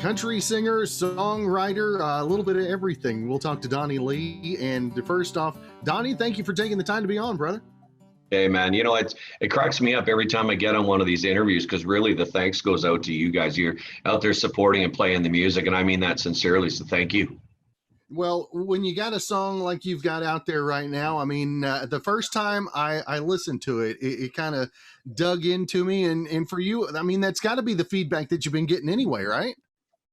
country singer, songwriter, a little bit of everything. We'll talk to Donny Lee. And first off, Donny, thank you for taking the time to be on, brother. Hey man, you know, it cracks me up every time I get on one of these interviews, because really the thanks goes out to you guys. You're out there supporting and playing the music, and I mean that sincerely, so thank you. Well, when you got a song like you've got out there right now, I mean, the first time I listened to it, it kind of dug into me. And for you, I mean, that's got to be the feedback that you've been getting anyway, right?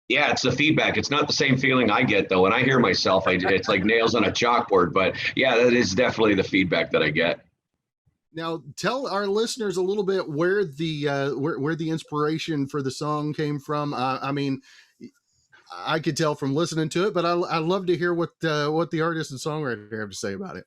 Yeah, it's the feedback. It's not the same feeling I get though. When I hear myself, it's like nails on a chalkboard, but yeah, that is definitely the feedback that I get. Now, tell our listeners a little bit where the inspiration for the song came from. I mean, I could tell from listening to it, but I love to hear what the artist and songwriter have to say about it.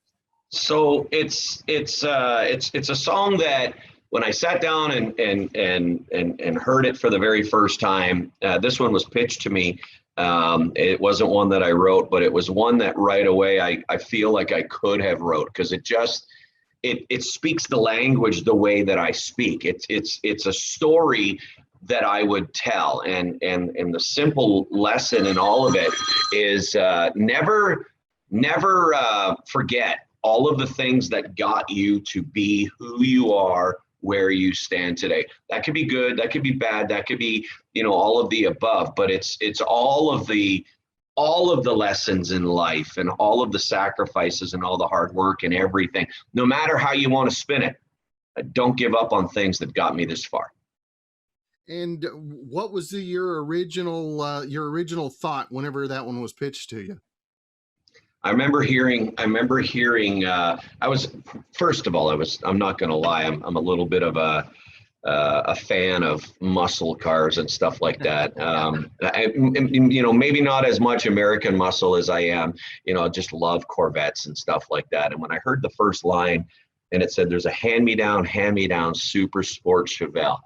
So it's a song that when I sat down and heard it for the very first time, this one was pitched to me. It wasn't one that I wrote, but it was one that right away I feel like I could have wrote, because it speaks the language the way that I speak. It's a story that I would tell, and the simple lesson in all of it is never forget all of the things that got you to be who you are, where you stand today. That could be good, that could be bad, that could be, you know, all of the above, but it's all of the lessons in life and all of the sacrifices and all the hard work and everything. No matter how you want to spin it, don't give up on things that got me this far. And what was your original thought whenever that one was pitched to you? I remember hearing, I was, first of all, I'm not going to lie, I'm a little bit of a fan of muscle cars and stuff like that. You know, maybe not as much American muscle as I am, you know, I just love Corvettes and stuff like that. And when I heard the first line and it said, there's a hand-me-down super sport Chevelle,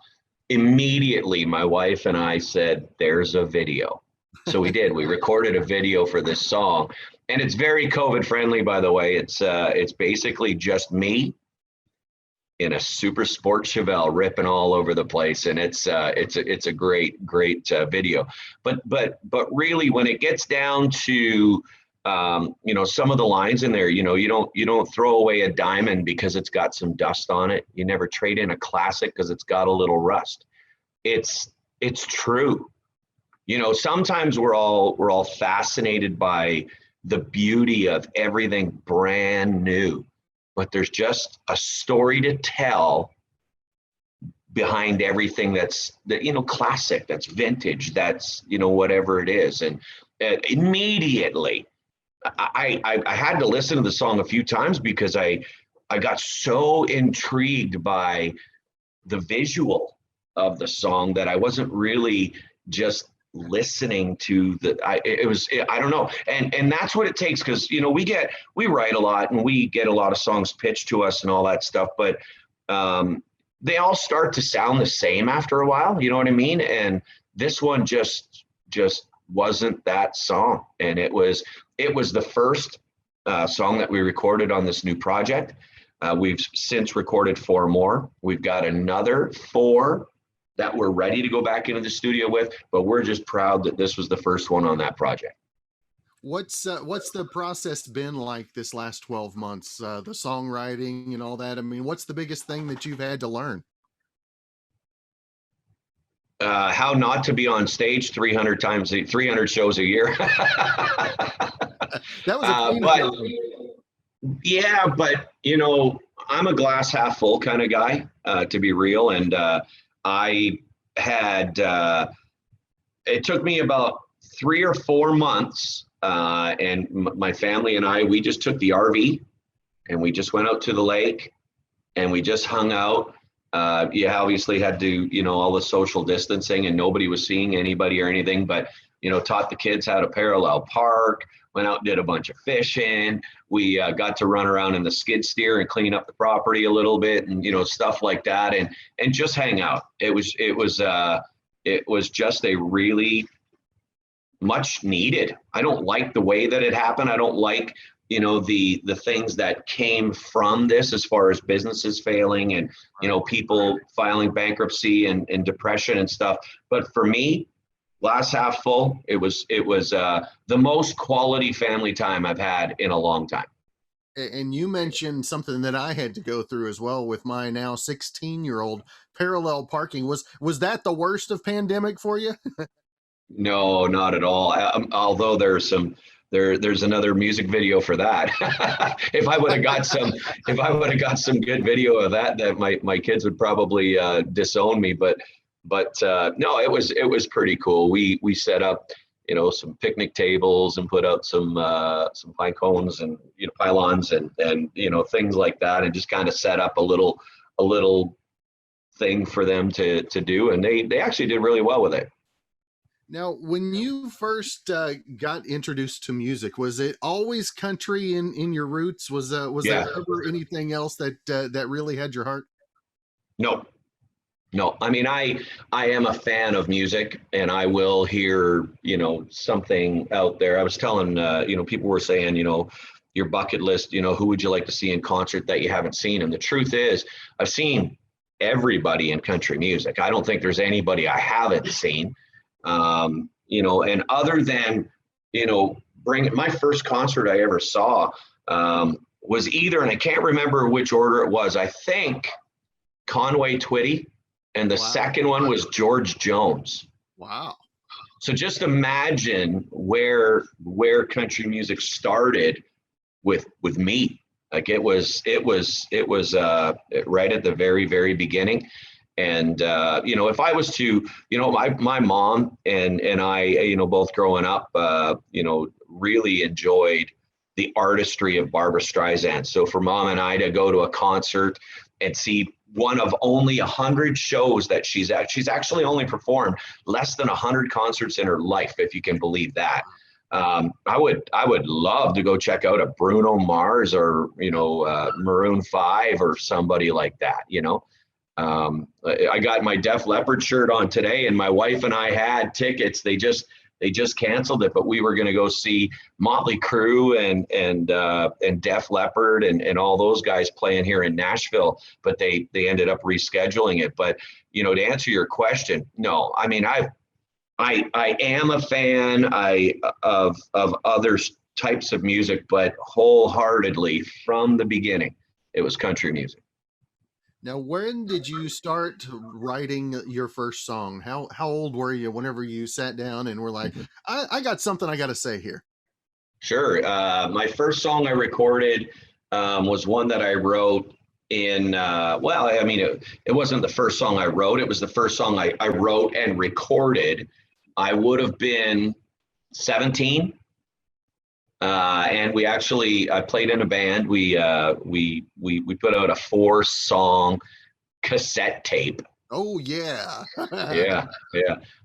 immediately my wife and I said, there's a video. So we did. We recorded a video for this song, and it's very COVID friendly, by the way. It's basically just me in a super sport Chevelle ripping all over the place, and it's a great video. But really, when it gets down to you know, some of the lines in there, you know, you don't throw away a diamond because it's got some dust on it. You never trade in a classic because it's got a little rust. It's true. You know, sometimes we're all fascinated by the beauty of everything brand new, but there's just a story to tell behind everything that's, you know, classic, that's vintage, that's, you know, whatever it is. And immediately I had to listen to the song a few times because I got so intrigued by the visual of the song that I wasn't really just listening to I don't know, and that's what it takes, because you know, we write a lot and we get a lot of songs pitched to us and all that stuff, but they all start to sound the same after a while, you know what I mean? And this one just wasn't that song, and it was the first song that we recorded on this new project. We've since recorded 4 more. We've got another 4 that we're ready to go back into the studio with, but we're just proud that this was the first one on that project. What's the process been like this last 12 months? The songwriting and all that. I mean, what's the biggest thing that you've had to learn? How not to be on stage 300 shows a year. That was yeah, but you know, I'm a glass half full kind of guy, to be real. And I had, it took me about 3 or 4 months, and my family and we just took the RV and we just went out to the lake and we just hung out. You obviously had to, you know, all the social distancing, and nobody was seeing anybody or anything, but, you know, taught the kids how to parallel park, went out and did a bunch of fishing. We got to run around in the skid steer and clean up the property a little bit, and, you know, stuff like that, and just hang out. It was just a really much needed. I don't like the way that it happened. I don't like, you know, the things that came from this, as far as businesses failing and, you know, people filing bankruptcy and depression and stuff. But for me, Glass half full. It was the most quality family time I've had in a long time. And you mentioned something that I had to go through as well with my now 16-year-old, parallel parking. Was that the worst of pandemic for you? No, not at all. Although there's another music video for that. If I would have got some good video of that, my kids would probably disown me. But no, it was pretty cool. We set up, some picnic tables and put out some pine cones and pylons and things like that, and just kind of set up a little thing for them to do, and they actually did really well with it. Now, when you first got introduced to music, was it always country in your roots? Was Yeah. there ever anything else that really had your heart? No, no. I mean, I am a fan of music, and I will hear something out there. I was telling people were saying your bucket list. Who would you like to see in concert that you haven't seen? And the truth is, I've seen everybody in country music. I don't think there's anybody I haven't seen. And other than, bring my first concert I ever saw was either, and I can't remember which order it was, I think Conway Twitty, and the Wow. second one was George Jones. Wow. So just imagine where country music started with me. Like it was right at the very, very beginning. And if I was to, my mom and I, both growing up, really enjoyed the artistry of Barbra Streisand. So for mom and I to go to a concert and see one of only 100 shows that she's actually only performed less than 100 concerts in her life, if you can believe that. I would love to go check out a Bruno Mars or Maroon 5 or somebody like that. I got my Def Leppard shirt on today, and my wife and I had tickets. They just canceled it, but we were going to go see Motley Crue and Def Leppard and all those guys playing here in Nashville, but they ended up rescheduling it. But to answer your question, no. I mean, I am a fan of other types of music, but wholeheartedly from the beginning, it was country music. Now, when did you start writing your first song? How old were you whenever you sat down and were like, I got something I got to say here? Sure. My first song I recorded was one that I wrote in, it wasn't the first song I wrote. It was the first song I wrote and recorded. I would have been 17. And I played in a band. We put out a 4-song cassette tape. Oh yeah. Yeah.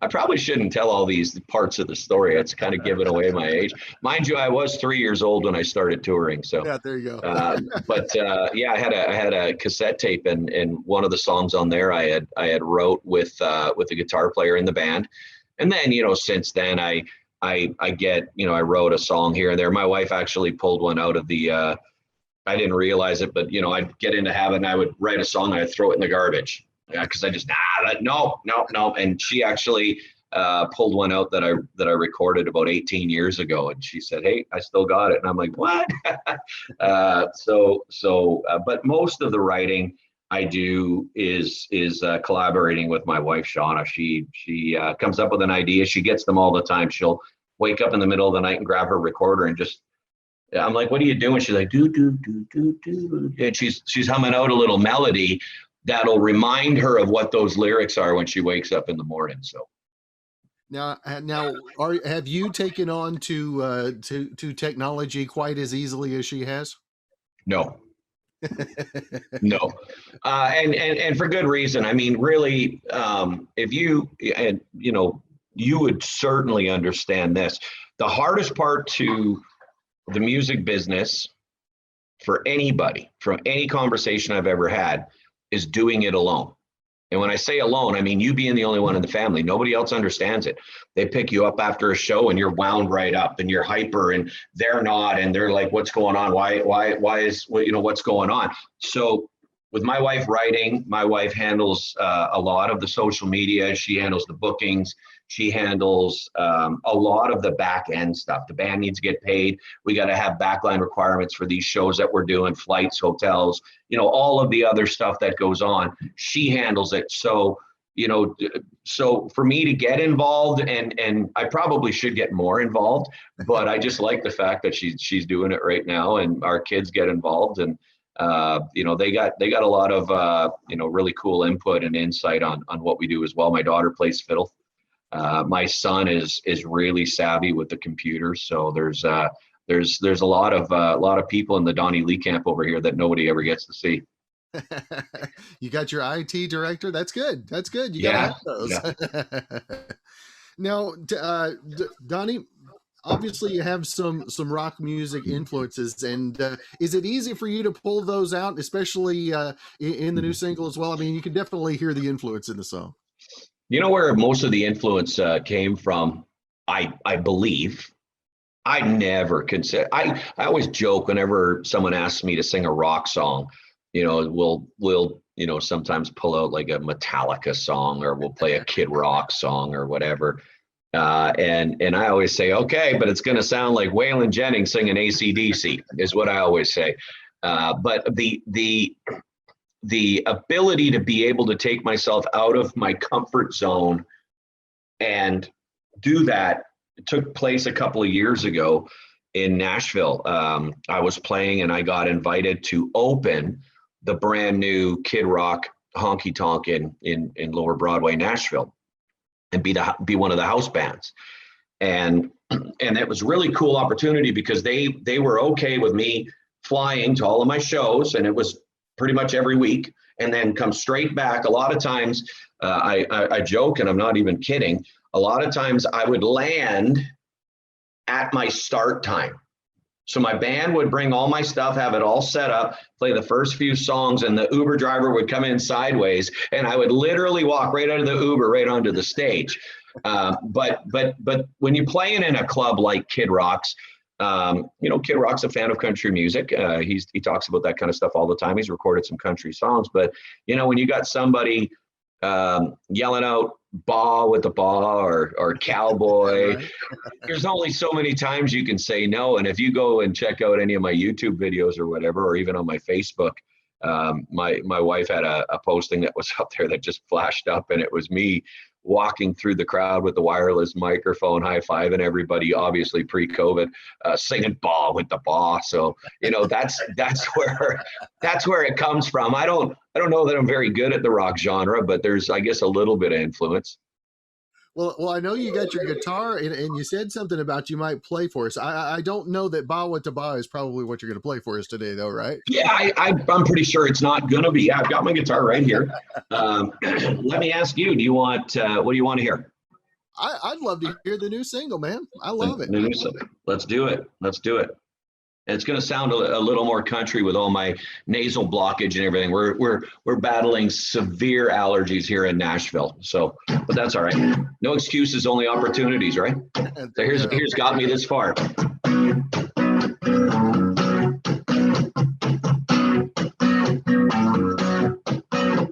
I probably shouldn't tell all these parts of the story. It's kind of giving away my age. Mind you, I was 3 years old when I started touring. So yeah, there you go. I had a cassette tape, and one of the songs on there I had wrote with a guitar player in the band. And then, since then I wrote a song here and there. My wife actually pulled one out of the, I didn't realize it, but I'd get into habit and I would write a song and I'd throw it in the garbage. Yeah, because I just, no. And she actually pulled one out that I recorded about 18 years ago. And she said, "Hey, I still got it." And I'm like, "What?" But most of the writing I do is collaborating with my wife, Shauna. She comes up with an idea. She gets them all the time. She'll wake up in the middle of the night and grab her recorder and I'm like, "What are you doing?" She's like, do, do, do, do, do. And she's humming out a little melody that'll remind her of what those lyrics are when she wakes up in the morning. So now, have you taken on to technology quite as easily as she has? No. No. And for good reason. I mean, really, if you would certainly understand this. The hardest part to the music business for anybody, from any conversation I've ever had, is doing it alone. And when I say alone, I mean you being the only one in the family. Nobody else understands it. They pick you up after a show and you're wound right up and you're hyper, and they're not, and they're like, "What's going on? Why is what's going on?" So with my wife writing, my wife handles a lot of the social media. She handles the bookings. She handles a lot of the back end stuff. The band needs to get paid. We got to have backline requirements for these shows that we're doing, flights, hotels, you know, all of the other stuff that goes on. She handles it. So, you know, so for me to get involved, and I probably should get more involved, but I just like the fact that she's doing it right now, and our kids get involved, and you know, they got a lot of you know, really cool input and insight on what we do as well. My daughter plays fiddle. My son is really savvy with the computer. So there's a lot of people in the Donny Lee camp over here that nobody ever gets to see. You got your IT director. That's good. That's good. You Yeah, got to have yeah. those. Now, Donny, obviously you have some rock music influences, and is it easy for you to pull those out, especially in the new single as well? I mean, you can definitely hear the influence in the song. You know where most of the influence came from? I believe. I never consider. I always joke whenever someone asks me to sing a rock song. You know, we'll you know, sometimes pull out like a Metallica song, or we'll play a Kid Rock song or whatever. And I always say, okay, but it's going to sound like Waylon Jennings singing AC/DC is what I always say. But the ability to be able to take myself out of my comfort zone and do that took place a couple of years ago in Nashville. I was playing and I got invited to open the brand new Kid Rock honky tonk in Lower Broadway, Nashville, and be one of the house bands. And it was really cool opportunity because they were okay with me flying to all of my shows, and it was pretty much every week, and then come straight back. A lot of times, I joke, and I'm not even kidding, a lot of times I would land at my start time. So my band would bring all my stuff, have it all set up, play the first few songs, and the Uber driver would come in sideways, and I would literally walk right out of the Uber right onto the stage. But when you're playing in a club like Kid Rock's, you know, Kid Rock's a fan of country music. He talks about that kind of stuff all the time. He's recorded some country songs, but you know, when you got somebody yelling out "Ba with the ba" or "Cowboy," right? There's only so many times you can say no. And if you go and check out any of my YouTube videos or whatever, or even on my Facebook, my wife had a posting that was up there that just flashed up, and it was me walking through the crowd with the wireless microphone, high-fiving everybody, obviously pre-COVID, singing "Ba with the ba." So, you know, that's where it comes from. I don't know that I'm very good at the rock genre, but there's, I guess, a little bit of influence. Well, I know you got your guitar, and you said something about you might play for us. I don't know that "Ba with the ba" is probably what you're going to play for us today, though, right? Yeah, I'm pretty sure it's not going to be. I've got my guitar right here. Let me ask you, what do you want to hear? I'd love to hear the new single, man. I love it. Let's do it. And it's going to sound a little more country with all my nasal blockage and everything. We're battling severe allergies here in Nashville, so, but that's all right. No excuses, only opportunities, right? So here's got me this far.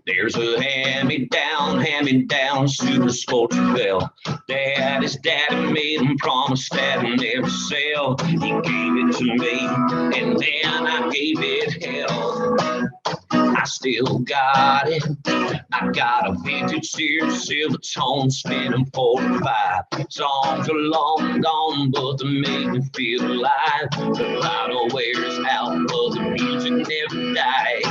There's a hand-me-down super sports bell. Daddy's daddy made him promise that he'd never sell. He gave it to me, and then I gave it hell. I still got it. I got a vintage Sears silver tone spinning 45. Songs are long gone, but they make me feel alive. The light wears out, but the music never dies.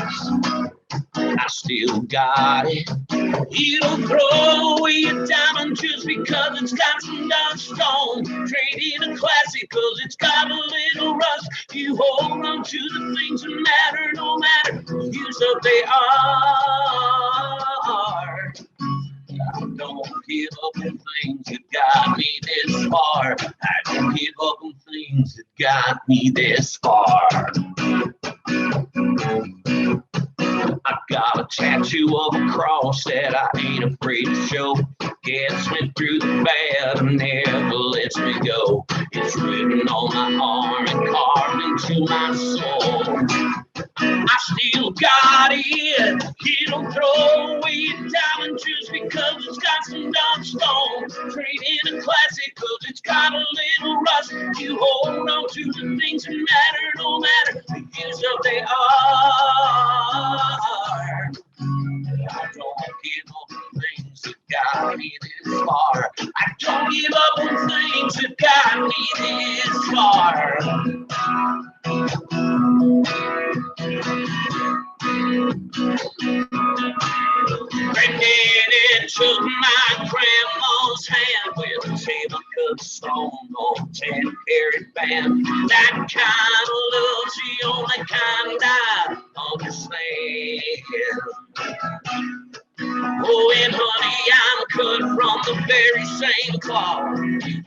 I still got it. You don't throw away a diamond just because it's got some dark stone. Trade in a classic because it's got a little rust. You hold on to the things that matter, no matter whose up they are. I don't give up on things that got me this far. I don't give up on things that got me this far. I got a tattoo of a cross that I ain't afraid to show. Gets me through the bad and never lets me go. It's written on my arm and carved into my soul. I still got it. He don't throw away your talent just because it's got some dumb stone. Trade in a classic cause it's got a little rust. You hold on to the things that matter, no matter the use of they are. I don't give up on things that got me this far. I don't give up on things that got me this far. Granddaddy took my grandma's hand with a table cut stone on a 10-carat band. That kind of love's the only kind I understand. Oh, and honey, I'm cut from the very same cloth.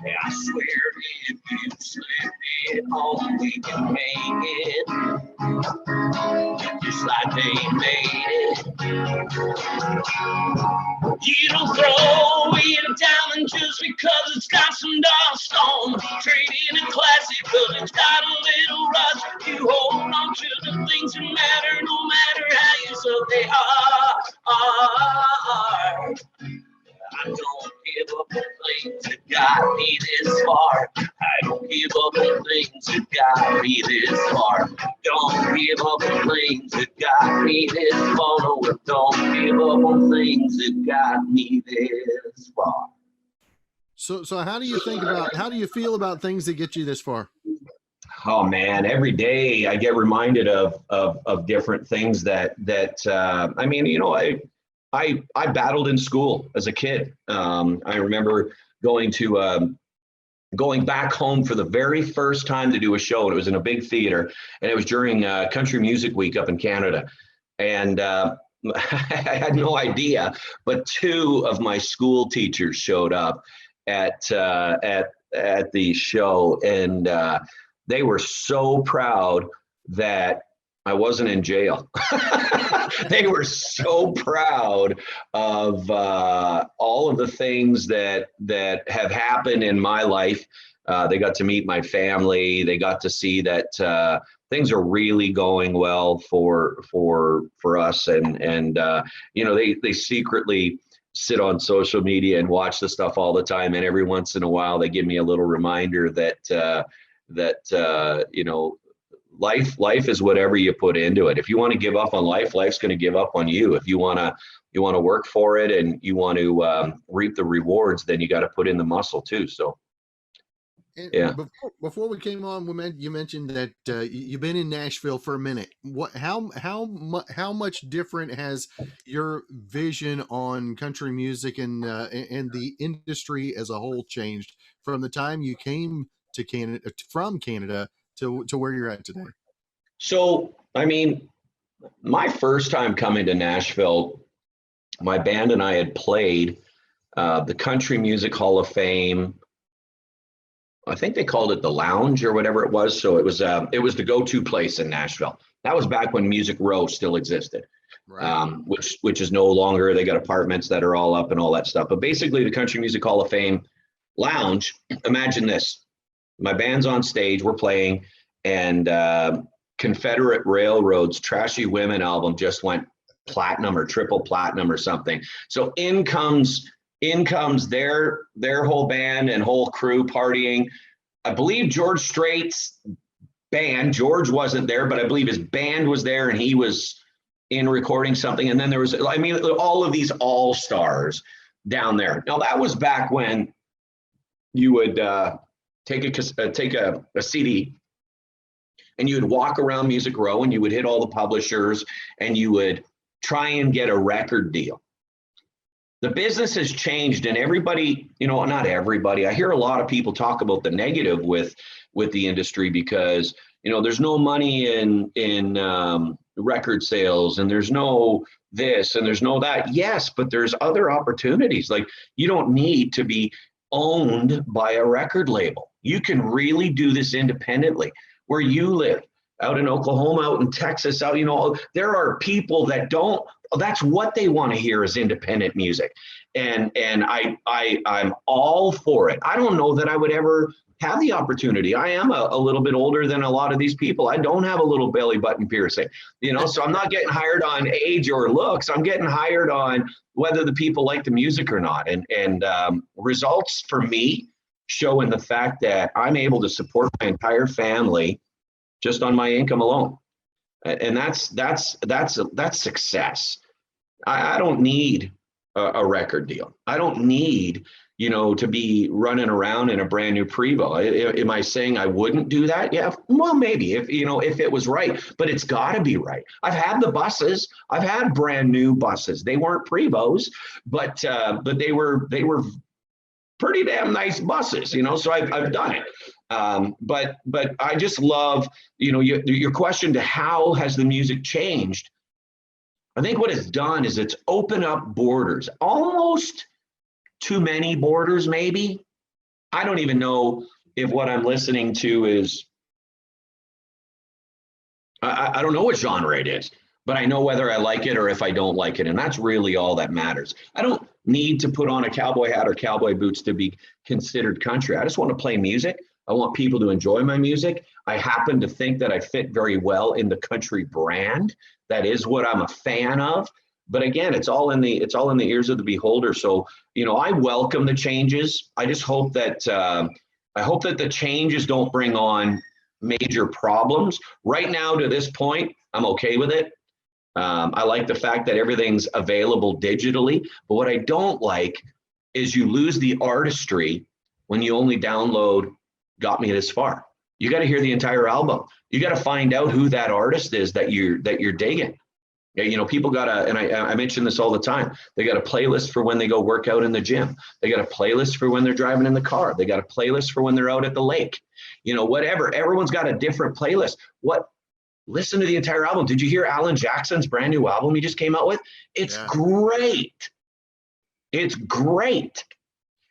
Yeah, I swear if you slip it on, we can make it just like they made it. You don't throw away a diamond just because it's got some dark stone. Trade in a classic because it's got a little rust. You hold on to the things that matter, no matter how you so they are. I don't give up on things that got me this far. I don't give up on things that got me this far. Don't give up on things that got me this far. No, don't give up on things that got me this far. So how do you feel about things that get you this far? Oh man, every day I get reminded of different things that I mean, you know, I battled in school as a kid. I remember going back home for the very first time to do a show, and it was in a big theater, and it was during Country Music Week up in Canada, and I had no idea, but two of my school teachers showed up at the show, and they were so proud that I wasn't in jail. They were so proud of all of the things that have happened in my life. They got to meet my family. They got to see that things are really going well for us. And you know, they secretly sit on social media and watch the stuff all the time. And every once in a while, they give me a little reminder that you know, life is whatever you put into it. If you want to give up on life, life's going to give up on you. If you want to work for it and you want to reap the rewards, then you got to put in the muscle too. So yeah. Before we came on, you mentioned that you've been in Nashville for a minute. How much different has your vision on country music and the industry as a whole changed from the time you came to Canada, from Canada to where you're at today? So, I mean, my first time coming to Nashville, my band and I had played the Country Music Hall of Fame. I think they called it the Lounge or whatever it was. So it was the go-to place in Nashville. That was back when Music Row still existed, right. Which is no longer. They got apartments that are all up and all that stuff. But basically, the Country Music Hall of Fame Lounge. Imagine this. My band's on stage, we're playing, and Confederate Railroad's Trashy Women album just went platinum or triple platinum or something. So in comes their whole band and whole crew partying. I believe George Strait's band, George wasn't there, but I believe his band was there and he was in recording something. And then there was, I mean, all of these all-stars down there. Now that was back when you would take a CD and you would walk around Music Row and you would hit all the publishers and you would try and get a record deal. The business has changed, and everybody, you know, not everybody, I hear a lot of people talk about the negative with the industry because, you know, there's no money in record sales, and there's no this and there's no that. Yes, but there's other opportunities. Like, you don't need to be owned by a record label. You can really do this independently where you live. out in Oklahoma, out in Texas, out, you know, there are people that don't, that's what they want to hear is independent music. And I'm all for it. I don't know that I would ever have the opportunity. I am a little bit older than a lot of these people. I don't have a little belly button piercing, you know, so I'm not getting hired on age or looks. I'm getting hired on whether the people like the music or not. And results for me show in the fact that I'm able to support my entire family just on my income alone. And that's success. I don't need a record deal. I don't need, you know, to be running around in a brand new Prevost. Am I saying I wouldn't do that? Yeah, well, maybe if, you know, if it was right, but it's got to be right. I've had the buses. I've had brand new buses. They weren't Prevosts, but they were pretty damn nice buses, you know, so I've done it. But I just love, you know, your question to how has the music changed? I think what it's done is it's opened up borders, almost too many borders, maybe. I don't even know if what I'm listening to is, I don't know what genre it is, but I know whether I like it or if I don't like it. And that's really all that matters. I don't need to put on a cowboy hat or cowboy boots to be considered country. I just want to play music. I want people to enjoy my music. I happen to think that I fit very well in the country brand. That is what I'm a fan of. But again, it's all in the ears of the beholder. So, you know, I welcome the changes. I just hope that the changes don't bring on major problems. Right now, to this point, I'm okay with it. I like the fact that everything's available digitally. But what I don't like is you lose the artistry when you only download Got Me This Far. You got to hear the entire album. You got to find out who that artist is that you're digging. You know, people got to, and I mention this all the time, they got a playlist for when they go work out in the gym. They got a playlist for when they're driving in the car. They got a playlist for when they're out at the lake. You know, whatever. Everyone's got a different playlist. Listen to the entire album. Did you hear Alan Jackson's brand new album he just came out with? It's great. It's great.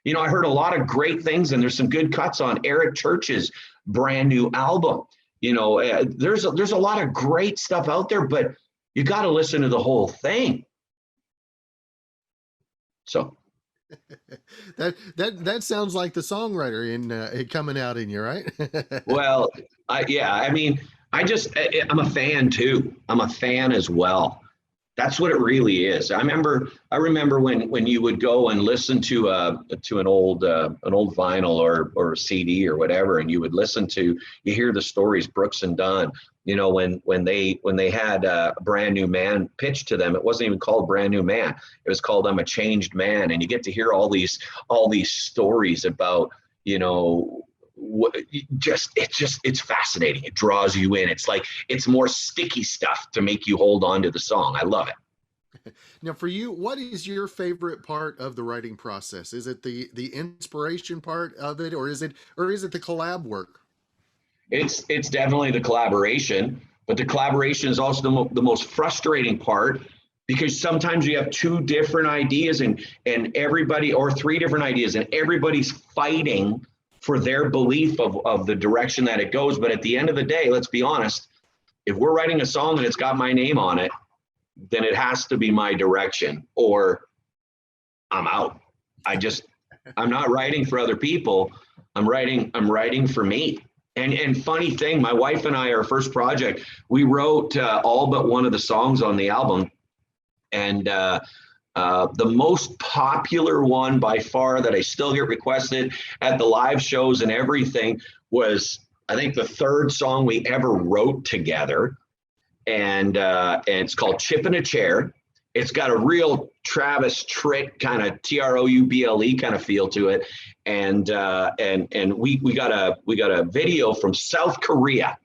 You know, I heard a lot of great things, and there's some good cuts on Eric Church's brand new album. You know, there's a lot of great stuff out there, but you got to listen to the whole thing. So that sounds like the songwriter in coming out in you, right? Well, I mean, I'm a fan too. I'm a fan as well. That's what it really is. I remember when you would go and listen to an old vinyl or CD or whatever, and you hear the stories, Brooks and Dunn. You know, when they had a Brand New Man pitched to them, it wasn't even called Brand New Man. It was called I'm a Changed Man, and you get to hear all these stories about, you know, it's fascinating. It draws you in. It's like it's more sticky stuff to make you hold on to the song. I love it. Now, for you, what is your favorite part of the writing process? Is it the inspiration part of it, or is it the collab work? It's definitely the collaboration, but the collaboration is also the most frustrating part, because sometimes you have two different ideas and everybody, or three different ideas, and everybody's fighting for their belief of the direction that it goes. But at the end of the day, let's be honest, if we're writing a song and it's got my name on it, then it has to be my direction, or I'm out. I'm not writing for other people. I'm writing for me. And funny thing, my wife and I, our first project, we wrote all but one of the songs on the album. And the most popular one by far that I still get requested at the live shows and everything was, I think, the third song we ever wrote together. And it's called Chip in a Chair. It's got a real Travis Tritt kind of TROUBLE kind of feel to it. And we got a video from South Korea.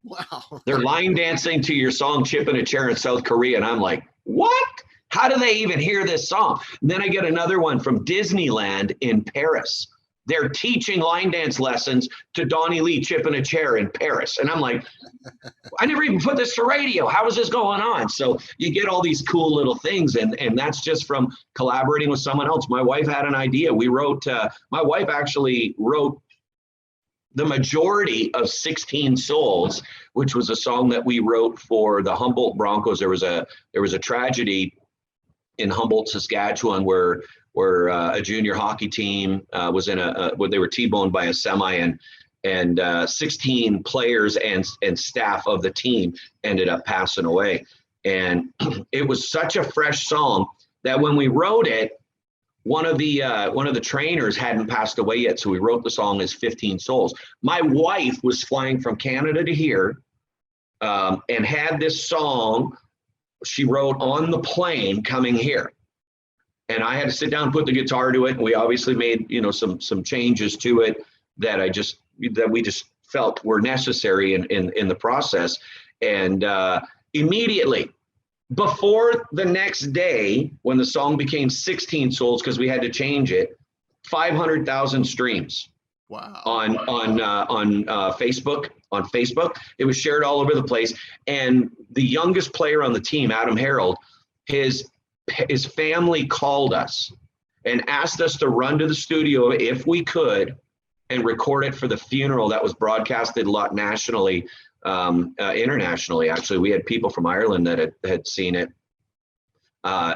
Wow. They're line dancing to your song Chip in a Chair in South Korea. And I'm like, what? How do they even hear this song? And then I get another one from Disneyland in Paris. They're teaching line dance lessons to Donny Lee, Chip in a Chair in Paris. And I'm like, I never even put this to radio. How is this going on? So you get all these cool little things. And that's just from collaborating with someone else. My wife had an idea. My wife actually wrote the majority of 16 Souls, which was a song that we wrote for the Humboldt Broncos. There was a tragedy in Humboldt, Saskatchewan, where a junior hockey team was in where they were T-boned by a semi, and 16 players and staff of the team ended up passing away. And it was such a fresh song that when we wrote it, one of the trainers hadn't passed away yet, so we wrote the song as 15 Souls. My wife was flying from Canada to here, and had this song she wrote on the plane coming here. And I had to sit down and put the guitar to it. And we obviously made, some changes to it that we just felt were necessary in the process. And immediately, before the next day, when the song became 16 Souls, because we had to change it, 500,000 streams. Wow. On Facebook. On Facebook, it was shared all over the place. And the youngest player on the team, Adam Harold, his family called us and asked us to run to the studio if we could and record it for the funeral that was broadcasted a lot nationally. Internationally, actually, we had people from Ireland that had seen it.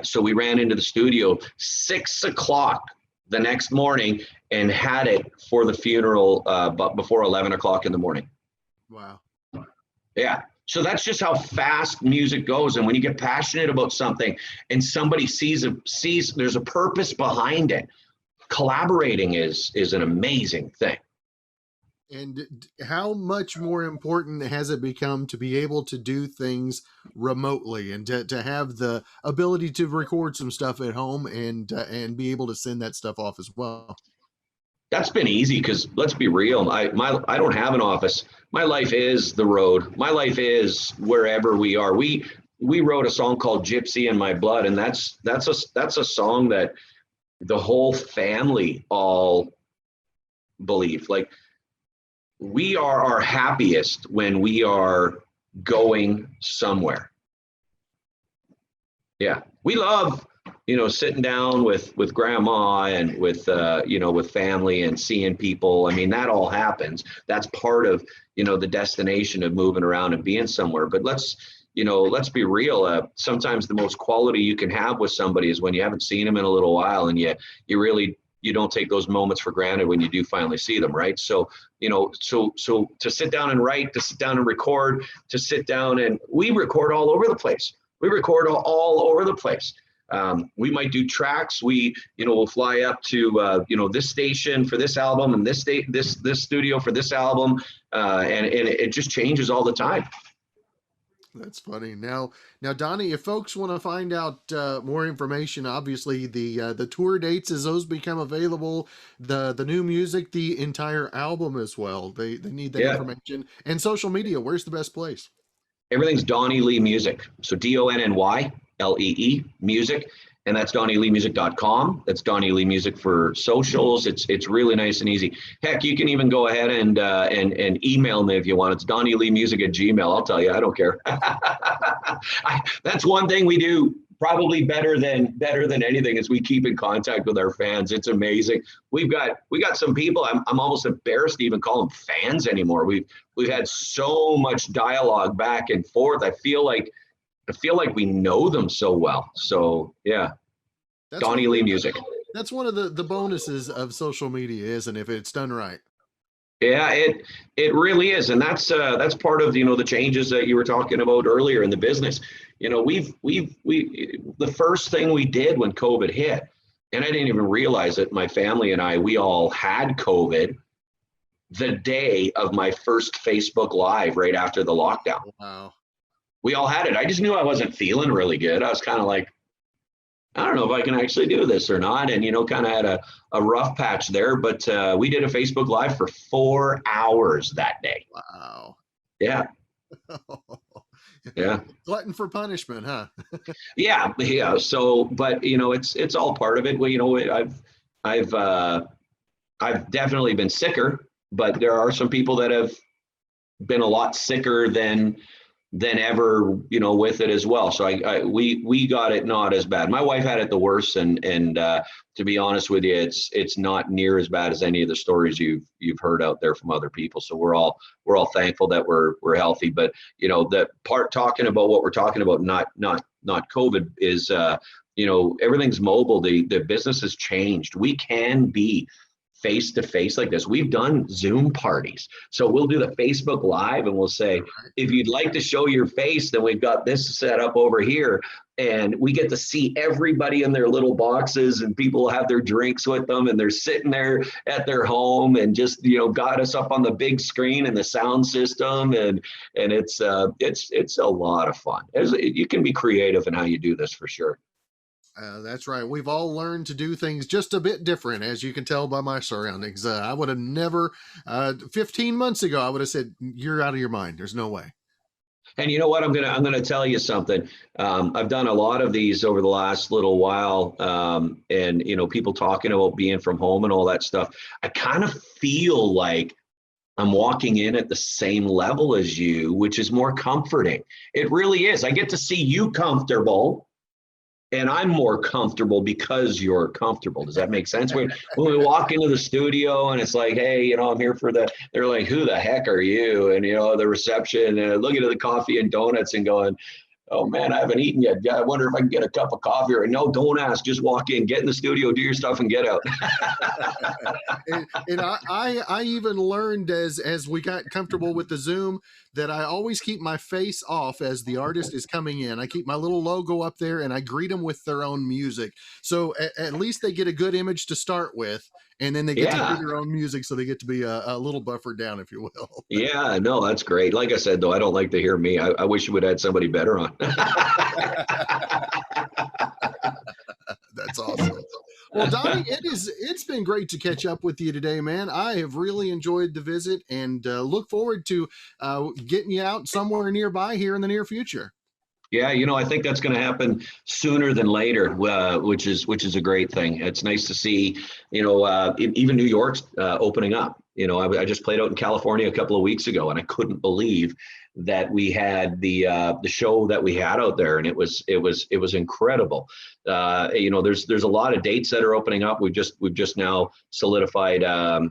So we ran into the studio 6 o'clock the next morning and had it for the funeral, but before 11 o'clock in the morning. Wow. Yeah. So that's just how fast music goes. And when you get passionate about something and somebody sees there's a purpose behind it, collaborating is an amazing thing. And how much more important has it become to be able to do things remotely and to have the ability to record some stuff at home and be able to send that stuff off as well? That's been easy because let's be real. I don't have an office. My life is the road. My life is wherever we are. We wrote a song called Gypsy in My Blood, and that's a song that the whole family all believe. Like, we are our happiest when we are going somewhere. Yeah, we love, sitting down with grandma and with family and seeing people. I mean, that all happens. That's part of, the destination of moving around and being somewhere. But let's be real. Sometimes the most quality you can have with somebody is when you haven't seen them in a little while, and you don't take those moments for granted when you do finally see them, right? So, so to sit down and write, to sit down and record, to sit down and we record all over the place. We record all over the place. We might do tracks. We'll fly up to, this station for this album and this studio for this album. And it just changes all the time. That's funny. Now, Donny, if folks want to find out more information, obviously the tour dates, as those become available, the new music, the entire album as well, they need that information. And social media, where's the best place? Everything's Donny Lee Music. So DonnyLee Music. And that's DonnyLeeMusic.com. That's Donny Lee Music for socials. It's really nice and easy. Heck, you can even go ahead and email me if you want. It's DonnyLeeMusic@gmail. I'll tell you, I don't care. That's one thing we do probably better than anything is we keep in contact with our fans. It's amazing. We got some people. I'm almost embarrassed to even call them fans anymore. We've had so much dialogue back and forth. I feel like we know them so well. So yeah, that's Donny Lee Music. That's one of the bonuses of social media, isn't it, if it's done right? Yeah, it really is, and that's part of the changes that you were talking about earlier in the business. The first thing we did when COVID hit, and I didn't even realize it. My family and we all had COVID the day of my first Facebook Live right after the lockdown. Wow. We all had it. I just knew I wasn't feeling really good. I was kind of like, I don't know if I can actually do this or not. And, kind of had a rough patch there. But we did a Facebook Live for 4 hours that day. Wow. Yeah. Yeah. Glutton for punishment, huh? Yeah. So, but, it's all part of it. Well, I've definitely been sicker, but there are some people that have been a lot sicker than than ever, with it as well. So we got it not as bad. My wife had it the worst, and to be honest with you, it's not near as bad as any of the stories you've heard out there from other people. So we're all thankful that we're healthy. But that part talking about what we're talking about, not COVID, is everything's mobile. The business has changed. We can be face to face like this. We've done Zoom parties. So we'll do the Facebook Live and we'll say, if you'd like to show your face, then we've got this set up over here. And we get to see everybody in their little boxes, and people have their drinks with them, and they're sitting there at their home and just, got us up on the big screen and the sound system. And it's a lot of fun. You can be creative in how you do this, for sure. That's right. We've all learned to do things just a bit different, as you can tell by my surroundings. I would have never, 15 months ago, I would have said, you're out of your mind. There's no way. And you know what? I'm gonna tell you something. I've done a lot of these over the last little while, and people talking about being from home and all that stuff. I kind of feel like I'm walking in at the same level as you, which is more comforting. It really is. I get to see you comfortable, and I'm more comfortable because you're comfortable. Does that make sense? When we walk into the studio and it's like, hey, I'm here they're like, who the heck are you? And, the reception, looking at the coffee and donuts and going, oh man, I haven't eaten yet. I wonder if I can get a cup of coffee. Or no, don't ask. Just walk in, get in the studio, do your stuff, and get out. and I even learned as we got comfortable with the Zoom that I always keep my face off as the artist is coming in. I keep my little logo up there, and I greet them with their own music. So at least they get a good image to start with, and then they get to hear their own music, so they get to be a little buffered down, if you will. Yeah, no, that's great. Like I said, though, I don't like to hear me. I wish you would have had somebody better on. That's awesome. Well, Donny, it's been great to catch up with you today, man. I have really enjoyed the visit, and look forward to getting you out somewhere nearby here in the near future. Yeah, I think that's going to happen sooner than later, which is a great thing. It's nice to see, even New York's opening up. I just played out in California a couple of weeks ago, and I couldn't believe that we had the show that we had out there, and it was incredible. There's a lot of dates that are opening up. We've just now solidified the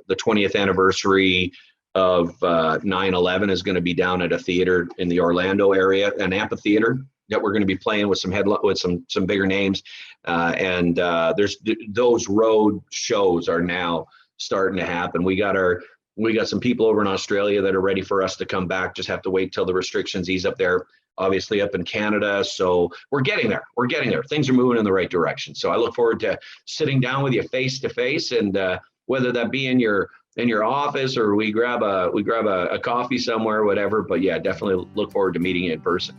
20th anniversary of 9/11 is going to be down at a theater in the Orlando area, an amphitheater that we're going to be playing with some bigger names, and there's those road shows are now starting to happen. We got some people over in Australia that are ready for us to come back. Just have to wait till the restrictions ease up there. Obviously up in Canada, so we're getting there. Things are moving in the right direction. So I look forward to sitting down with you face to face, and whether that be in your office or we grab a coffee somewhere, whatever. But yeah, definitely look forward to meeting you in person.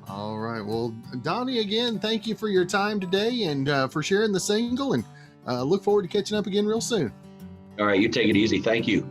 All right. Well, Donny, again, thank you for your time today and for sharing the single, and look forward to catching up again real soon. All right. You take it easy. Thank you.